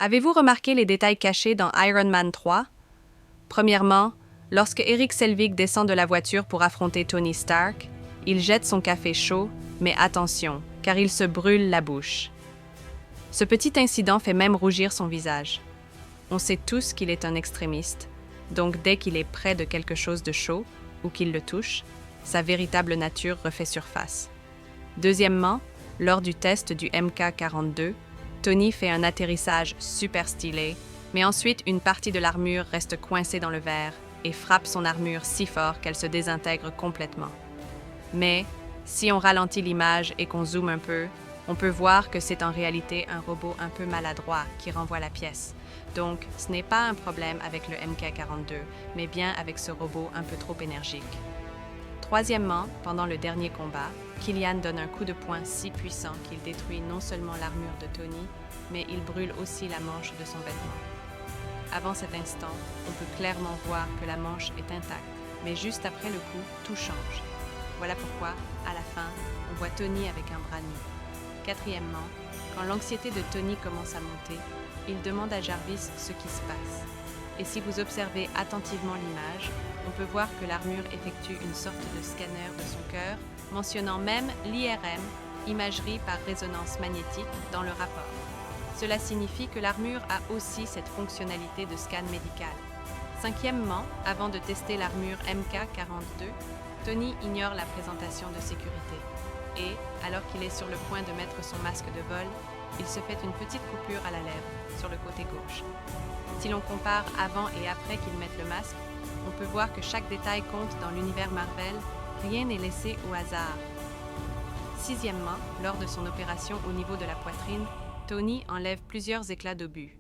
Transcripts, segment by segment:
Avez-vous remarqué les détails cachés dans Iron Man 3? Premièrement, lorsque Eric Selvig descend de la voiture pour affronter Tony Stark, il jette son café chaud, mais attention, car il se brûle la bouche. Ce petit incident fait même rougir son visage. On sait tous qu'il est un extrémiste, donc dès qu'il est près de quelque chose de chaud ou qu'il le touche, sa véritable nature refait surface. Deuxièmement, lors du test du MK-42, Tony fait un atterrissage super stylé, mais ensuite une partie de l'armure reste coincée dans le verre et frappe son armure si fort qu'elle se désintègre complètement. Mais, si on ralentit l'image et qu'on zoome un peu, on peut voir que c'est en réalité un robot un peu maladroit qui renvoie la pièce. Donc, ce n'est pas un problème avec le MK-42, mais bien avec ce robot un peu trop énergique. Troisièmement, pendant le dernier combat, Killian donne un coup de poing si puissant qu'il détruit non seulement l'armure de Tony, mais il brûle aussi la manche de son vêtement. Avant cet instant, on peut clairement voir que la manche est intacte, mais juste après le coup, tout change. Voilà pourquoi, à la fin, on voit Tony avec un bras nu. Quatrièmement, quand l'anxiété de Tony commence à monter, il demande à Jarvis ce qui se passe. Et si vous observez attentivement l'image, on peut voir que l'armure effectue une sorte de scanner de son cœur, mentionnant même l'IRM, imagerie par résonance magnétique, dans le rapport. Cela signifie que l'armure a aussi cette fonctionnalité de scan médical. Cinquièmement, avant de tester l'armure MK-42, Tony ignore la présentation de sécurité. Et, alors qu'il est sur le point de mettre son masque de vol, il se fait une petite coupure à la lèvre, sur le côté gauche. Si l'on compare avant et après qu'il mette le masque, on peut voir que chaque détail compte dans l'univers Marvel, rien n'est laissé au hasard. Sixièmement, lors de son opération au niveau de la poitrine, Tony enlève plusieurs éclats d'obus.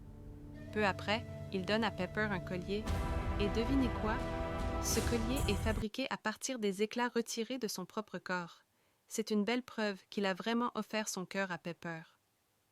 Peu après, il donne à Pepper un collier, et devinez quoi? Ce collier est fabriqué à partir des éclats retirés de son propre corps. C'est une belle preuve qu'il a vraiment offert son cœur à Pepper.